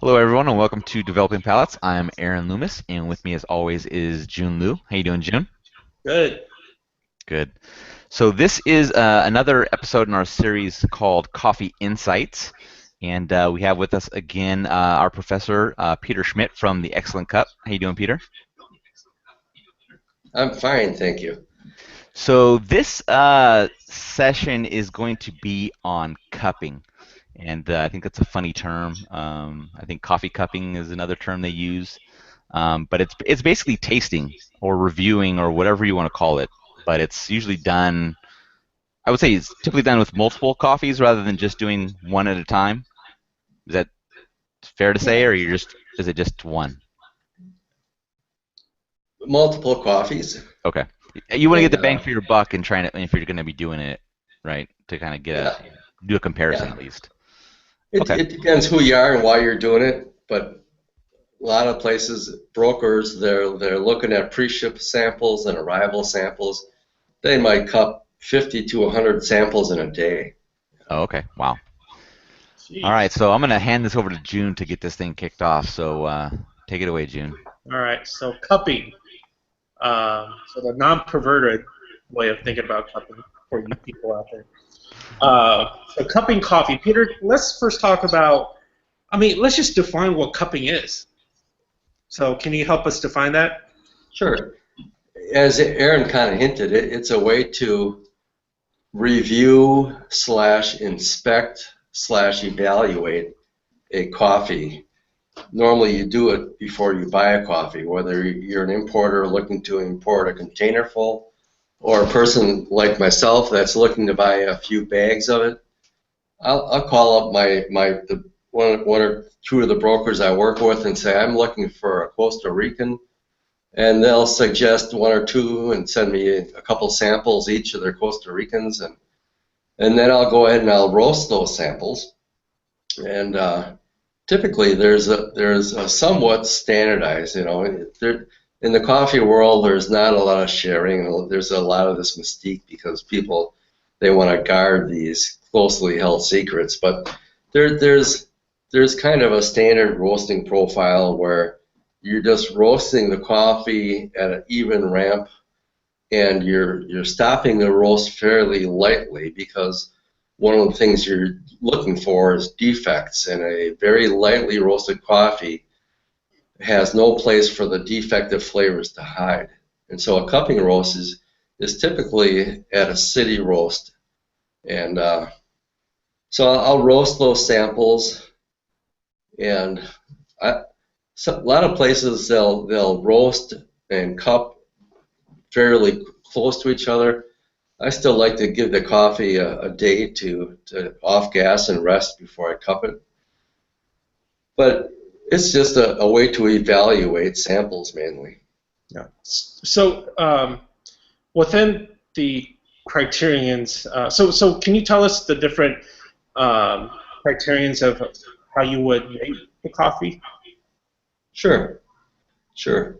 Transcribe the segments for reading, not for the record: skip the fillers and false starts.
Hello, everyone, and welcome to Developing Palates. I'm Aaron Loomis, and with me, as always, is June Liu. How you doing, June? Good. Good. So this is another episode in our series called Coffee Insights, and we have with us again our professor Peter Schmidt from the Excellent Cup. How you doing, Peter? I'm fine, thank you. So this session is going to be on cupping. And I think that's a funny term. I think coffee cupping is another term they use. But it's basically tasting or reviewing or whatever you want to call it. But it's usually done. I would say it's typically done with multiple coffees rather than just doing one at a time. Is that fair to say, Yeah. or is it just one? Multiple coffees, Okay. You want to get and the bang for your buck and trying to, if you're going to be doing it, right, to kind of yeah, do a comparison yeah. at least. It Okay. it depends who you are and why you're doing it, but a lot of places, brokers, they're looking at pre-ship samples and arrival samples. They might cup 50 to 100 samples in a day. Oh, okay. Wow. All right. Jeez. So I'm going to hand this over to June to get this thing kicked off. So take it away, June. All right. So cupping. So the non-perverted way of thinking about cupping for you people out there. So cupping coffee. Peter, let's first talk about. Let's just define what cupping is. So can you help us define that? Sure. As Aaron kind of hinted, it's a way to review slash inspect slash evaluate a coffee. Normally you do it before you buy a coffee, whether you're an importer looking to import a container full or a person like myself that's looking to buy a few bags of it. I'll call up the one or two of the brokers I work with and say I'm looking for a Costa Rican, and they'll suggest one or two and send me a couple samples each of their Costa Ricans, and then I'll go ahead and I'll roast those samples. And typically there's a somewhat standardized, in the coffee world there's not a lot of sharing. There's a lot of this mystique because people, they want to guard these closely held secrets, but there's kind of a standard roasting profile where you're just roasting the coffee at an even ramp, and you're stopping the roast fairly lightly because one of the things you're looking for is defects, and a very lightly roasted coffee has no place for the defective flavors to hide. And so a cupping roast is typically at a city roast. And so I'll roast those samples, and a lot of places they'll roast and cup fairly close to each other. I still like to give the coffee a day to off gas and rest before I cup it. But it's just a way to evaluate samples mainly. Yeah. So within the criterions, so can you tell us the different criterions of how you would rate the coffee? Sure, sure.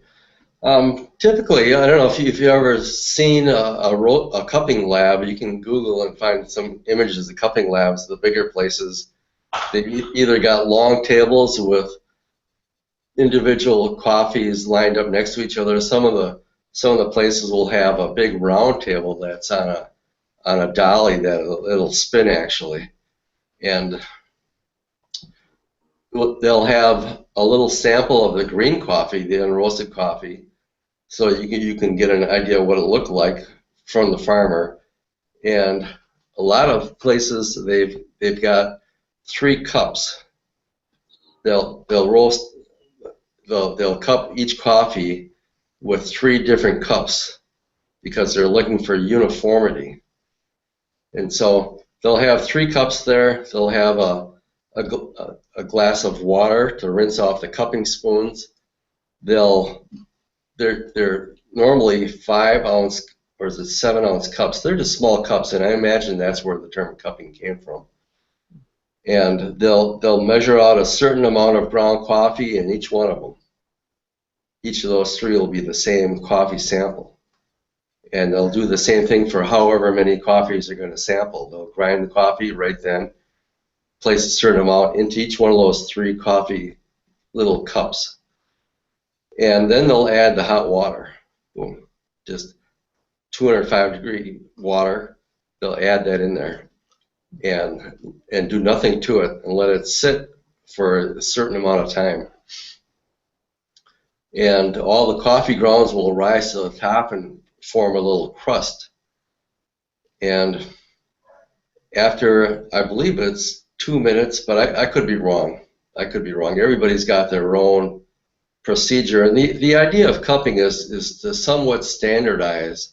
Typically, I don't know if you've ever seen a cupping lab. You can Google and find some images of cupping labs. The bigger places, they've either got long tables with individual coffees lined up next to each other. Some of the places will have a big round table that's on a dolly that it'll spin actually, and they'll have a little sample of the green coffee, the unroasted coffee, so you can get an idea of what it looked like from the farmer. And a lot of places they've got 3 cups. They'll roast they'll cup each coffee with 3 different cups because they're looking for uniformity. And so they'll have 3 cups there. They'll have a glass of water to rinse off the cupping spoons. They'll they're normally 5 ounce, or is it 7 ounce cups. They're just small cups, and I imagine that's where the term cupping came from. And they'll measure out a certain amount of ground coffee in each one of them. Each of those 3 will be the same coffee sample. And they'll do the same thing for however many coffees they're going to sample. They'll grind the coffee right then, place a certain amount into each one of those 3 coffee little cups. And then they'll add the hot water. Boom. Just 205-degree water. They'll add that in there and do nothing to it and let it sit for a certain amount of time. And all the coffee grounds will rise to the top and form a little crust. And after, I believe it's 2 minutes, but I could be wrong. I could be wrong. Everybody's got their own procedure. And the idea of cupping is to somewhat standardize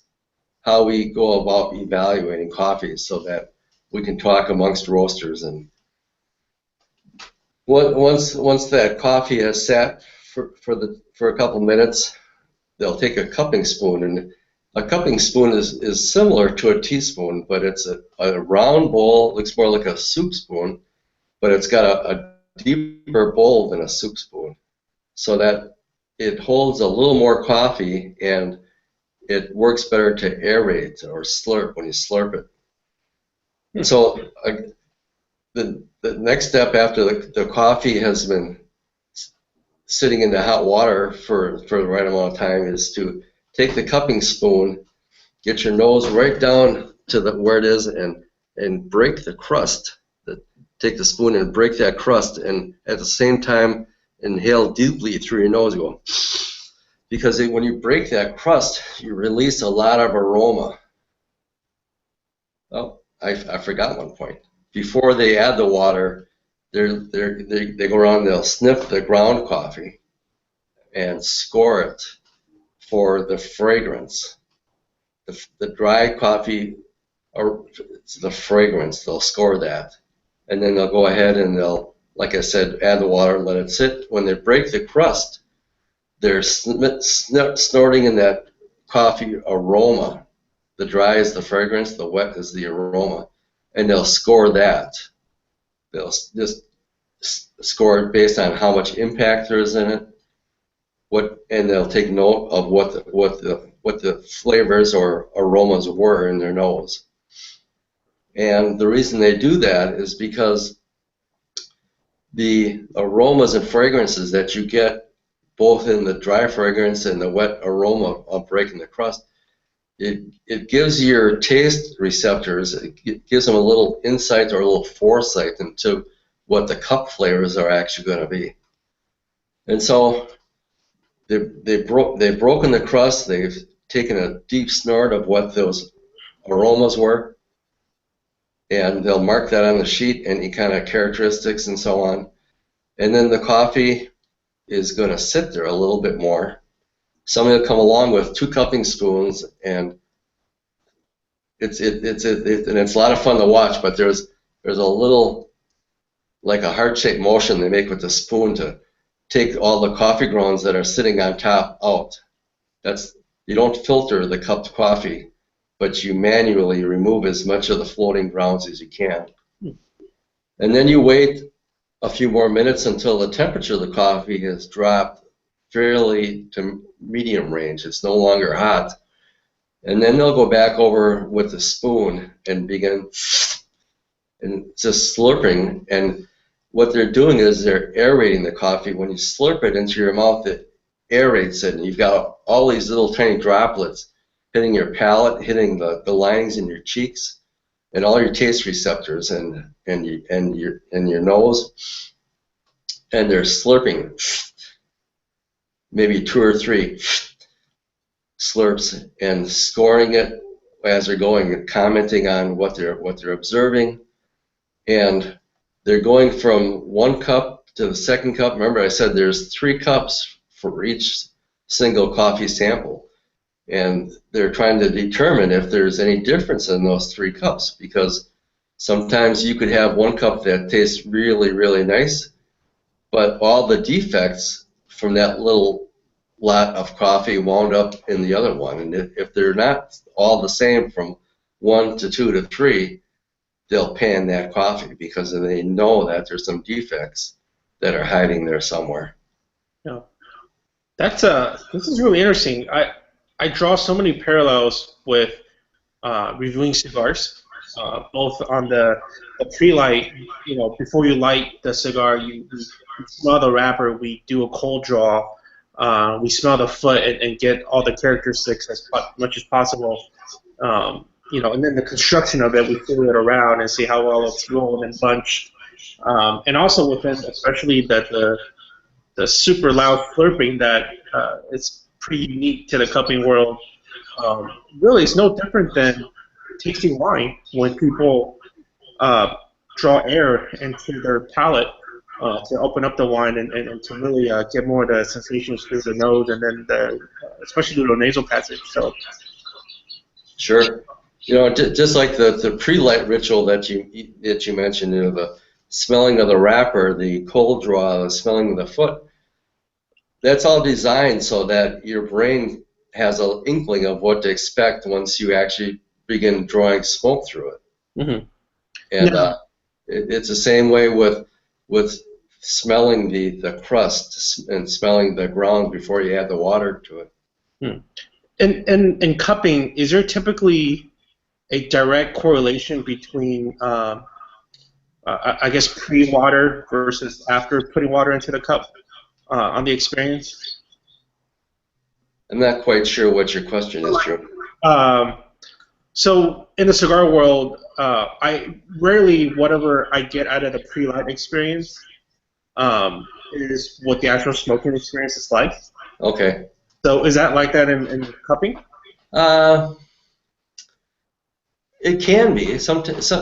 how we go about evaluating coffee so that we can talk amongst roasters. And once that coffee has sat for a couple minutes, they'll take a cupping spoon, and a cupping spoon is similar to a teaspoon, but it's a round bowl, looks more like a soup spoon, but it's got a deeper bowl than a soup spoon, so that it holds a little more coffee and it works better to aerate or slurp when you slurp it. And so the next step after the coffee has been sitting in the hot water for the right amount of time is to take the cupping spoon, get your nose right down to where it is, and break the crust. Take the spoon and break that crust, and at the same time inhale deeply through your nose. Go, because when you break that crust, you release a lot of aroma. Oh, I forgot one point. Before they add the water, they go around, they'll sniff the ground coffee and score it for the fragrance. The dry coffee, or the fragrance, they'll score that. And then they'll go ahead and they'll, like I said, add the water and let it sit. When they break the crust, they're snorting in that coffee aroma. The dry is the fragrance, the wet is the aroma. And they'll score that. They'll just score it based on how much impact there is in it. And they'll take note of what the flavors or aromas were in their nose. And the reason they do that is because the aromas and fragrances that you get both in the dry fragrance and the wet aroma of breaking the crust, it gives your taste receptors, it gives them a little insight or a little foresight into what the cup flavors are actually going to be. And so they've broken the crust, they've taken a deep snort of what those aromas were, and they'll mark that on the sheet, any kind of characteristics and so on. And then the coffee is going to sit there a little bit more. Somebody will come along with 2 cupping spoons, and it's a lot of fun to watch. But there's a little, like a heart-shaped motion they make with the spoon to take all the coffee grounds that are sitting on top out. You don't filter the cupped coffee, but you manually remove as much of the floating grounds as you can. And then you wait a few more minutes until the temperature of the coffee has dropped fairly to medium range. It's no longer hot. And then they'll go back over with the spoon and begin and just slurping. And what they're doing is they're aerating the coffee. When you slurp it into your mouth, it aerates it. And you've got all these little tiny droplets hitting your palate, hitting the linings in your cheeks, and all your taste receptors and your nose. And they're slurping maybe 2 or 3 slurps and scoring it as they're going and commenting on what they're observing. And they're going from 1 cup to the second cup. Remember, I said there's 3 cups for each single coffee sample. And they're trying to determine if there's any difference in those 3 cups, because sometimes you could have 1 cup that tastes really, really nice, but all the defects from that little lot of coffee wound up in the other one. And if they're not all the same from 1 to 2 to 3, they'll pan that coffee because they know that there's some defects that are hiding there somewhere. Yeah. This is really interesting. I draw so many parallels with reviewing cigars, both on the pre-light, before you light the cigar, you smell the wrapper, we do a cold draw. We smell the foot and get all the characteristics as much as possible. And then the construction of it, we feel it around and see how well it's rolled and bunched. And also within, especially the super loud slurping that is pretty unique to the cupping world. Really, it's no different than tasting wine when people draw air into their palate to open up the wine and to really get more of the sensations through the nose and then especially through the nasal passage. So Sure. Just like the pre-light ritual that you mentioned, the smelling of the wrapper, the cold draw, the smelling of the foot, that's all designed so that your brain has an inkling of what to expect once you actually begin drawing smoke through it. Mm-hmm. And Yeah. it's the same way with smelling the crust and smelling the ground before you add the water to it. Hmm. In cupping, is there typically a direct correlation between, I guess, pre-water versus after putting water into the cup on the experience? I'm not quite sure what your question is, Drew. So in the cigar world, I rarely whatever I get out of the pre-light experience is what the actual smoking experience is like. Okay. So is that like that in cupping? It can be. Sometimes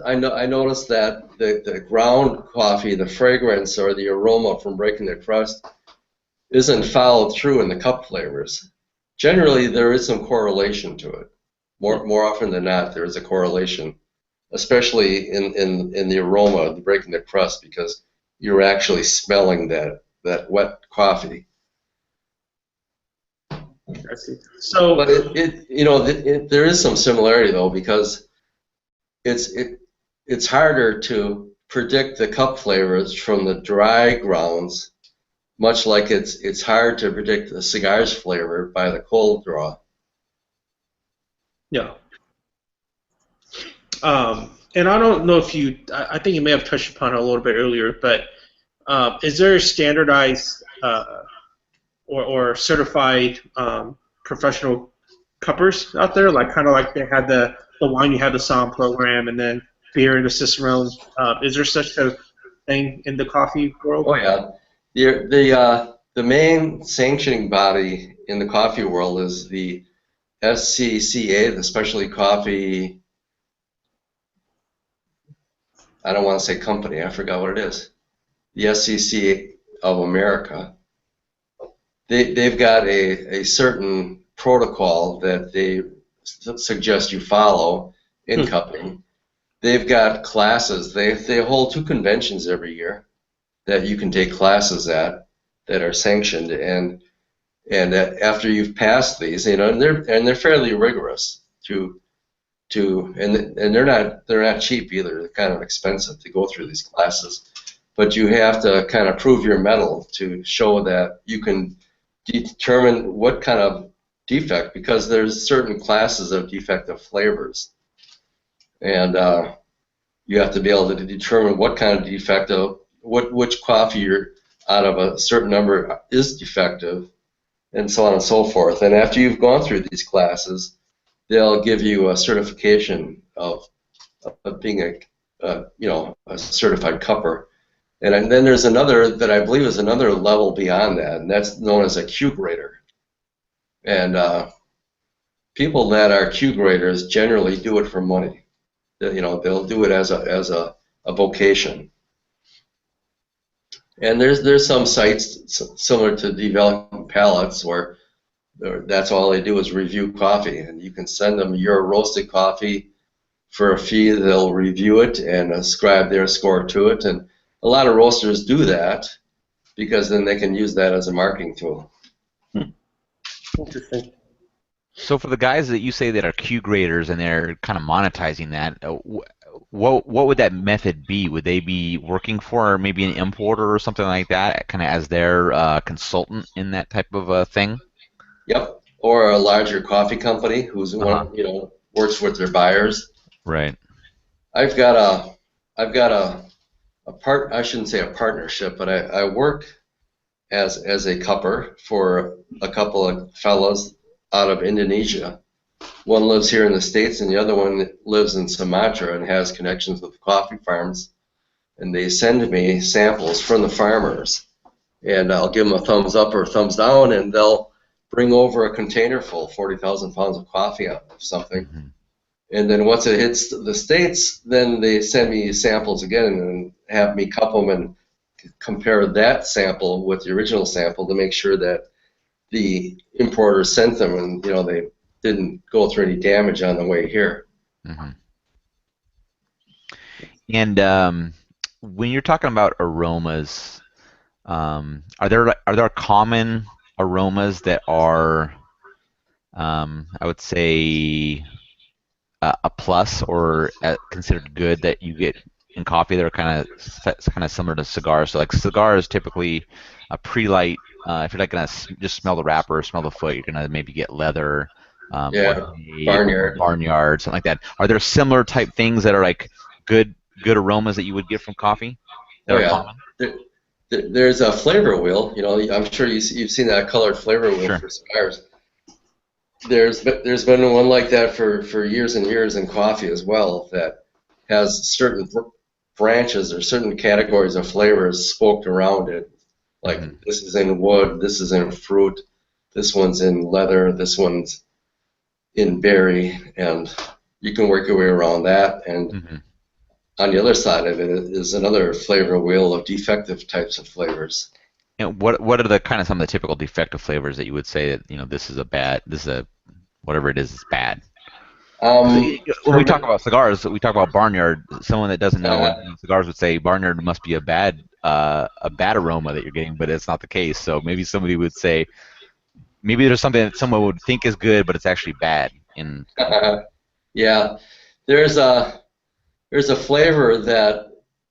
I notice that the ground coffee, the fragrance or the aroma from breaking the crust isn't followed through in the cup flavors. Generally, there is some correlation to it. More often than not, there is a correlation, especially in the aroma, the breaking the crust, because you're actually smelling that wet coffee. I see. So, But there is some similarity though, because it's harder to predict the cup flavors from the dry grounds, much like it's hard to predict the cigar's flavor by the cold draw. yeah. And I don't know if I think you may have touched upon it a little bit earlier, but is there standardized or certified professional cuppers out there? Like kind of like they had the wine, you had the SOM program, and then beer and the Cicerone. Is there such a thing in the coffee world? Oh yeah, the main sanctioning body in the coffee world is the SCCA, the Specialty Coffee. I don't want to say company. I forgot what it is. The SCCA of America. They've got a certain protocol that they suggest you follow in cupping. They've got classes. They hold 2 conventions every year that you can take classes at that are sanctioned, and that after you've passed these, and they're fairly rigorous and they're not cheap either. They're kind of expensive to go through these classes, but you have to kind of prove your mettle to show that you can determine what kind of defect, because there's certain classes of defective flavors, and you have to be able to determine what kind of defective, which coffee you're out of a certain number is defective, and so on and so forth. And after you've gone through these classes, they'll give you a certification of being a certified cupper. And then there's another that I believe is another level beyond that, and that's known as a Q grader. And people that are Q graders generally do it for money. They'll do it as a vocation. And there's some sites similar to Developing Palates where that's all they do is review coffee, and you can send them your roasted coffee for a fee. They'll review it and ascribe their score to it, and a lot of roasters do that because then they can use that as a marketing tool. Interesting. So for the guys that you say that are Q graders and they're kind of monetizing that, what would that method be? Would they be working for maybe an importer or something like that, kind of as their consultant in that type of thing? Yep. Or a larger coffee company who's works with their buyers. Right. I've got a I shouldn't say a partnership, but I work as a cupper for a couple of fellas out of Indonesia. One lives here in the States, and the other one lives in Sumatra and has connections with coffee farms. And they send me samples from the farmers, and I'll give them a thumbs up or a thumbs down, and they'll bring over a container full, 40,000 pounds of coffee out of something. Mm-hmm. And then once it hits the States, then they send me samples again and have me cup them and compare that sample with the original sample to make sure that the importer sent them and they didn't go through any damage on the way here. Mm-hmm. And when you're talking about aromas, are there common aromas that are, I would say, a plus or considered good that you get in coffee that are kind of similar to cigars? So like cigars typically a pre-light. If you're like gonna just smell the wrapper, smell the foot, you're gonna maybe get leather, or Yeah, hay, or barnyard. barnyard, something like that. Are there similar type things that are like good aromas that you would get from coffee that Oh are yeah. common? There's a flavor wheel. I'm sure you've seen that colored flavor wheel Sure. for cigars. There's been one like that for years and years in coffee as well that has certain branches or certain categories of flavors spoke around it. Like Mm-hmm. this is in wood, this is in fruit, this one's in leather, this one's in berry, and you can work your way around that. And Mm-hmm. on the other side of it is another flavor wheel of defective types of flavors. And what are the kind of some of the typical defective flavors that you would say that this is a whatever it is bad? When we For talk me, about cigars, we talk about barnyard. Someone that doesn't know cigars would say barnyard must be a bad aroma that you're getting, but it's not the case. So maybe somebody would say maybe there's something that someone would think is good, but it's actually bad in coffee. yeah, there's a flavor that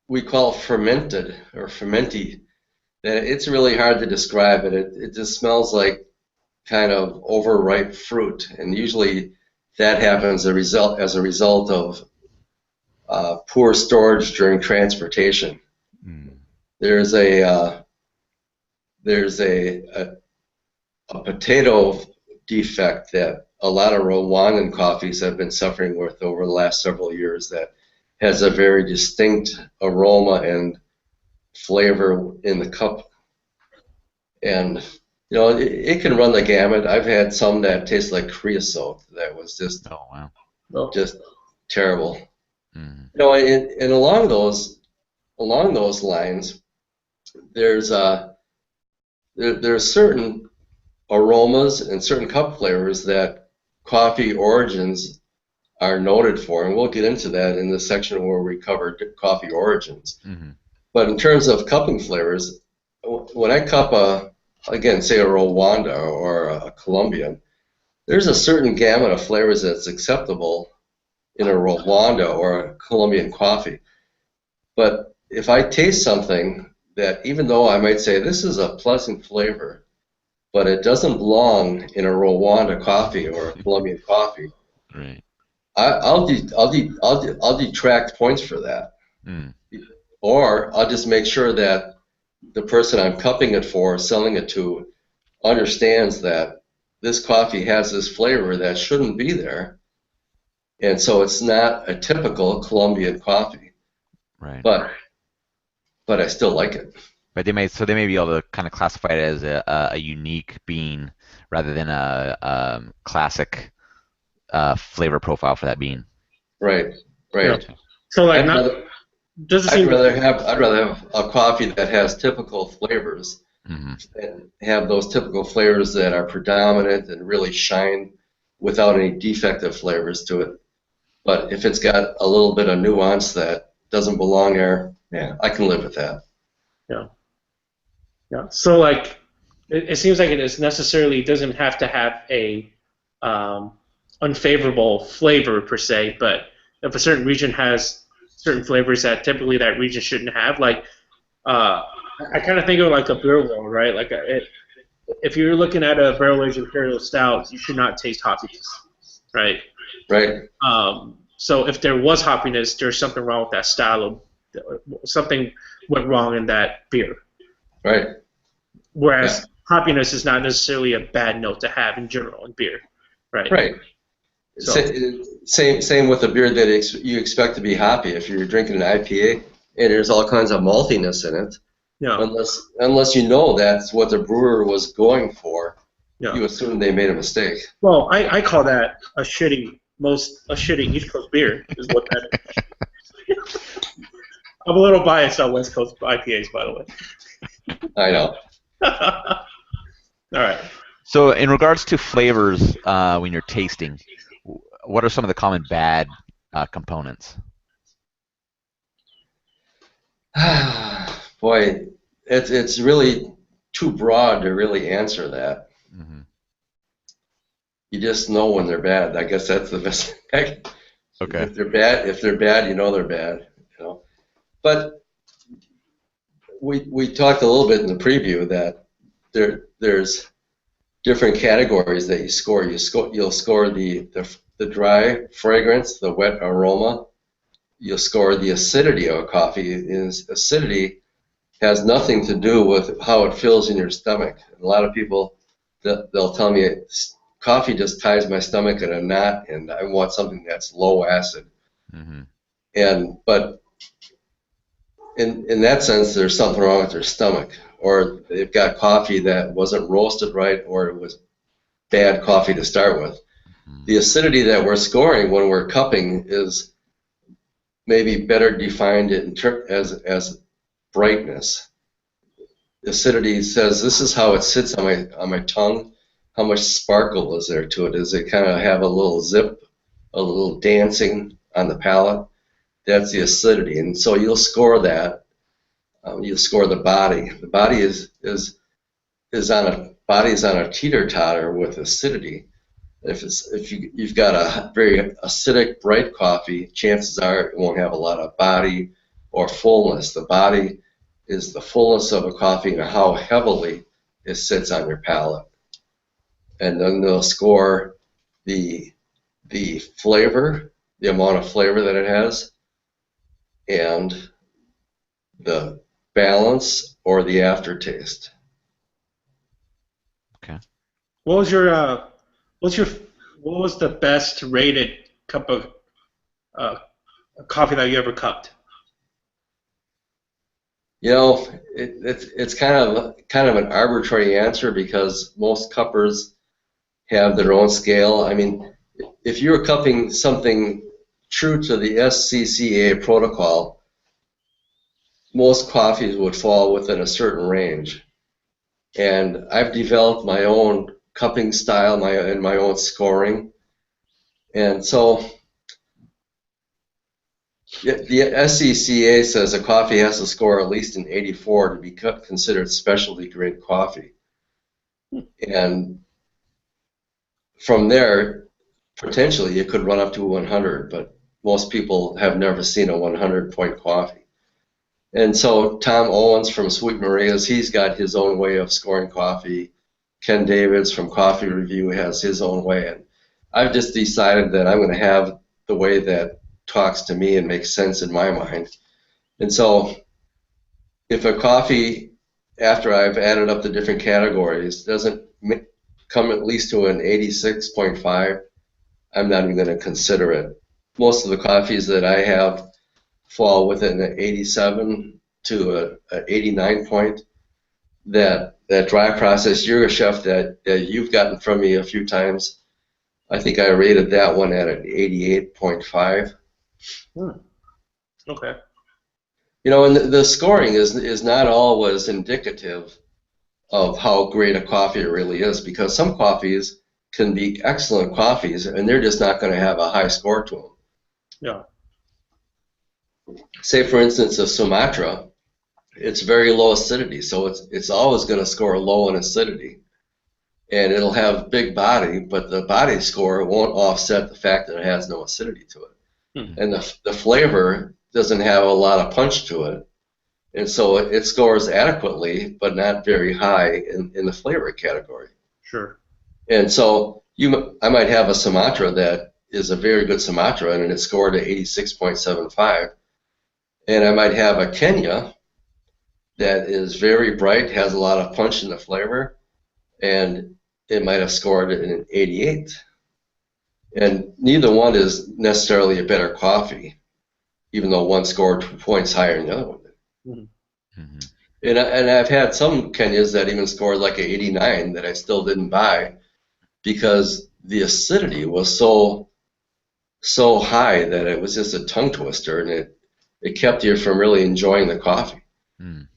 we call fermented or fermenty. And it's really hard to describe it. It just smells like kind of overripe fruit, and usually that happens as a result of poor storage during transportation. Mm. There's a potato defect that a lot of Rwandan coffees have been suffering with over the last several years that has a very distinct aroma and flavor in the cup. And it can run the gamut. I've had some that taste like creosote that was just Oh wow. Well, just terrible. Mm. And along those lines, there's there's certain aromas and certain cup flavors that coffee origins are noted for, and we'll get into that in the section where we cover coffee origins. Mm-hmm. But in terms of cupping flavors, when I cup again, say a Rwanda or a Colombian, there's a certain gamut of flavors that's acceptable in a Rwanda or a Colombian coffee. But if I taste something that, even though I might say this is a pleasant flavor, but it doesn't belong in a Rwanda coffee or a Colombian coffee, Right. I'll detract points for that, Mm. or I'll just make sure that the person I'm cupping it for, selling it to, understands that this coffee has this flavor that shouldn't be there, and so it's not a typical Colombian coffee, Right. but I still like it. But they may be able to kind of classify it as a unique bean rather than a classic flavor profile for that bean. Right, yeah. right. So like I'd not rather doesn't I'd seem rather have a coffee that has typical flavors Mm-hmm. and have those typical flavors that are predominant and really shine without any defective flavors to it. But if it's got a little bit of nuance that doesn't belong there, yeah, I can live with that. yeah. Yeah. So like it seems like it doesn't have to have a unfavorable flavor per se, but if a certain region has certain flavors that typically that region shouldn't have, like I kind of think of it like a beer world, right? Like if you're looking at a barrel-aged imperial stout, you should not taste hoppiness, right? Right? So if there was hoppiness, there's something wrong with that style of something went wrong in that beer. Right. Whereas Yeah. hoppiness is not necessarily a bad note to have in general in beer, right? Right. So Same with a beer that you expect to be hoppy. If you're drinking an IPA and there's all kinds of maltiness in it, yeah, unless you know that's what the brewer was going for, yeah. you assume they made a mistake. Well, I call that a shitty East Coast beer is what that is. I'm a little biased on West Coast IPAs, by the way. I know. All right. So, in regards to flavors, when you're tasting, what are some of the common bad components? Boy, it's really too broad to really answer that. Hmm. You just know when they're bad. I guess that's the best thing. Okay. If they're bad, you know they're bad. You know. But we talked a little bit in the preview that there's different categories that you score. You'll score the dry fragrance, the wet aroma. You'll score the acidity of a coffee. Acidity has nothing to do with how it feels in your stomach. A lot of people they'll tell me coffee just ties my stomach in a knot, and I want something that's low acid. Hmm. But in that sense, there's something wrong with their stomach, or they've got coffee that wasn't roasted right, or it was bad coffee to start with. The acidity that we're scoring when we're cupping is maybe better defined as brightness. Acidity says this is how it sits on my tongue. How much sparkle is there to it? Does it kind of have a little zip, a little dancing on the palate? That's the acidity, and so you'll score that. You'll score the body. The body is on a teeter totter with acidity. If you've got a very acidic, bright coffee, chances are it won't have a lot of body or fullness. The body is the fullness of a coffee and how heavily it sits on your palate. And then they'll score the flavor, the amount of flavor that it has, and the balance or the aftertaste. Okay. What was your what was the best rated cup of uh, coffee that you ever cupped? You know, it's kind of an arbitrary answer because most cuppers have their own scale. I mean, if you're cupping something true to the SCCA protocol, most coffees would fall within a certain range. And I've developed my own cupping style, my own scoring. And so the SCCA says a coffee has to score at least an 84 to be considered specialty grade coffee. And from there, potentially it could run up to 100, but most people have never seen a 100-point coffee. And so Tom Owens from Sweet Maria's, he's got his own way of scoring coffee. Ken Davids from Coffee Review has his own way. And I've just decided that I'm going to have the way that talks to me and makes sense in my mind. And so if a coffee, after I've added up the different categories, doesn't come at least to an 86.5, I'm not even going to consider it. Most of the coffees that I have fall within an 87 to an 89 point. That dry process, you're a chef that you've gotten from me a few times. I think I rated that one at an 88.5. Okay. You know, and the scoring is not always indicative of how great a coffee really is, because some coffees can be excellent coffees and they're just not going to have a high score to them. Yeah. Say, for instance, a Sumatra, it's very low acidity, so it's always going to score low in acidity. And it'll have big body, but the body score won't offset the fact that it has no acidity to it. Hmm. And the flavor doesn't have a lot of punch to it. And so it scores adequately, but not very high in the flavor category. Sure. And so I might have a Sumatra that is a very good Sumatra, and it's scored at 86.75. And I might have a Kenya that is very bright, has a lot of punch in the flavor, and it might have scored an 88. And neither one is necessarily a better coffee, even though one scored 2 points higher than the other one. Mhm. Hmm. And I've had some Kenyas that even scored like an 89 that I still didn't buy because the acidity was so high that it was just a tongue twister, and it kept you from really enjoying the coffee. Mm.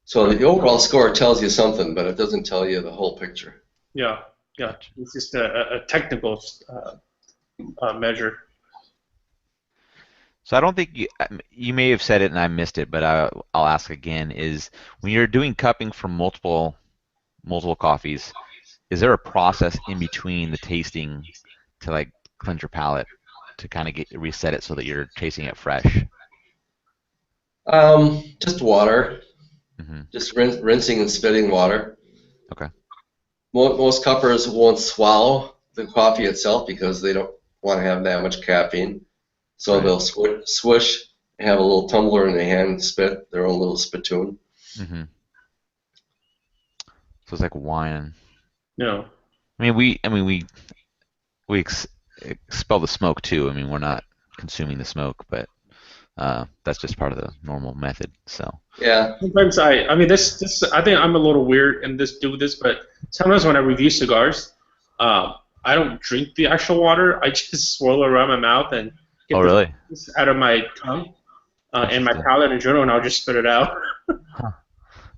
So the overall score tells you something, but it doesn't tell you the whole picture. Yeah, yeah. Gotcha. It's just a technical measure. So I don't think you may have said it and I missed it, but I'll ask again: is when you're doing cupping for multiple coffees, is there a process in between the tasting to like cleanse your palate to kind of get reset it so that you're tasting it fresh? Just water, Hmm. just rinsing and spitting water. Okay. Most cuppers won't swallow the coffee itself because they don't want to have that much caffeine. So Right. they'll swish, have a little tumbler in their hand, and spit their own little spittoon. Hmm. So it's like wine. No. I mean, we expel the smoke too. I mean, we're not consuming the smoke, but that's just part of the normal method. So. Yeah. Sometimes I mean, this, I think I'm a little weird in this, but sometimes when I review cigars, I don't drink the actual water. I just swirl it around my mouth and Oh, get the really? juice out of my tongue and my Interesting. palate in general, and I'll just spit it out. Huh.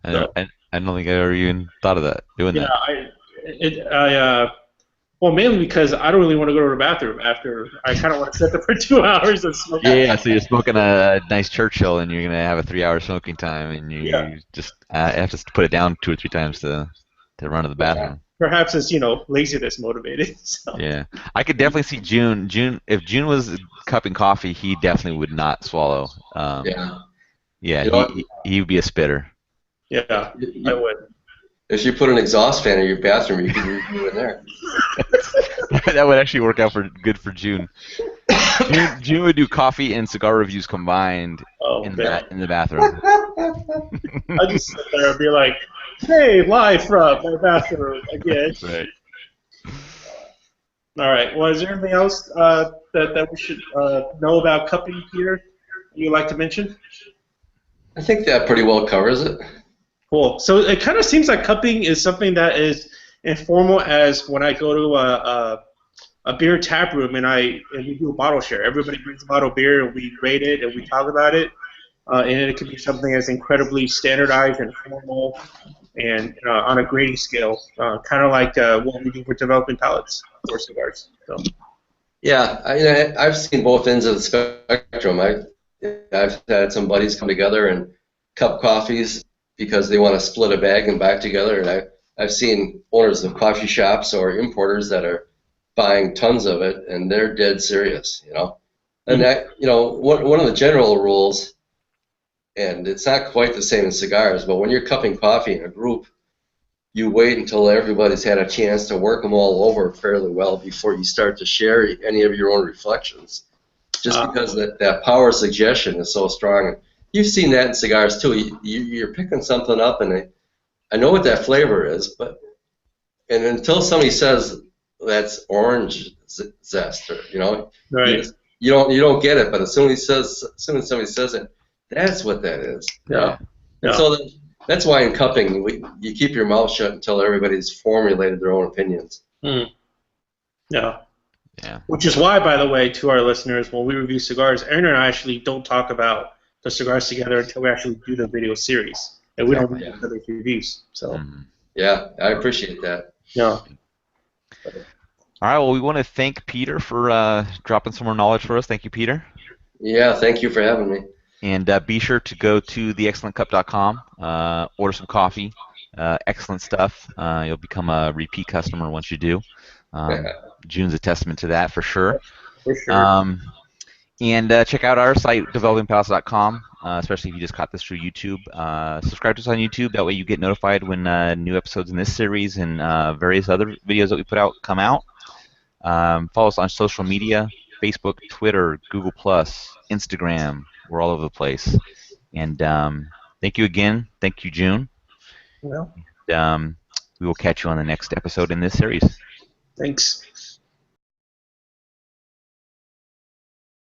So I don't think I ever even thought of that, doing yeah, that. well, mainly because I don't really want to go to the bathroom after. I kind of want to sit there for 2 hours and smoke. Yeah, yeah, so you're smoking a nice Churchill and you're gonna have a 3 hour smoking time and Yeah, you just have to put it down 2 or 3 times to run to the bathroom. perhaps it's laziness motivated. So Yeah, I could definitely see June. If June was cupping coffee, he definitely would not swallow. Yeah. Yeah, You know, he would be a spitter. yeah, I you, would. if you put an exhaust fan in your bathroom, you can review in there. That would actually work out for good for June. June would do coffee and cigar reviews combined Oh man. in the bathroom. I just sit there and be like, "Hey, live from my bathroom again." Right. All right. Well, is there anything else that we should know about cupping here you'd like to mention? I think that pretty well covers it. Cool. So it kind of seems like cupping is something that is informal as when I go to a beer tap room and we do a bottle share. Everybody brings a bottle of beer and we rate it and we talk about it. And it could be something as incredibly standardized and formal and on a grading scale, kind of like what we do for developing palates for cigars. So, Yeah, I've seen both ends of the spectrum. I've had some buddies come together and cup coffees because they want to split a bag and buy it together. And I've seen owners of coffee shops or importers that are buying tons of it, and they're dead serious. And mhm. one of the general rules, and it's not quite the same in cigars, but when you're cupping coffee in a group, you wait until everybody's had a chance to work them all over fairly well before you start to share any of your own reflections. Just uh, because that power of suggestion is so strong. You've seen that in cigars too. You're picking something up, and I know what that flavor is, and until somebody says that's orange zest, or you right. you don't get it. But as soon as somebody says it, that's what that is. Yeah. And Yeah. so that's why in cupping, you keep your mouth shut until everybody's formulated their own opinions. Mm. Yeah. Yeah. Which is why, by the way, to our listeners, when we review cigars, Aaron and I actually don't talk about the cigars together until we actually do the video series, and we don't Exactly. read each other's reviews. So, Mhm. Yeah, I appreciate that. yeah. All right. Well, we want to thank Peter for dropping some more knowledge for us. Thank you, Peter. Yeah, thank you for having me. And be sure to go to theexcellentcup.com, order some coffee. Excellent stuff. You'll become a repeat customer once you do. June's a testament to that for sure. For sure. And check out our site, developingpalace.com, especially if you just caught this through YouTube. Subscribe to us on YouTube. That way you get notified when new episodes in this series and various other videos that we put out come out. Follow us on social media, Facebook, Twitter, Google+, Instagram, We're all over the place. And thank you again. Thank you, Jiunn. Well, We will catch you on the next episode in this series. thanks.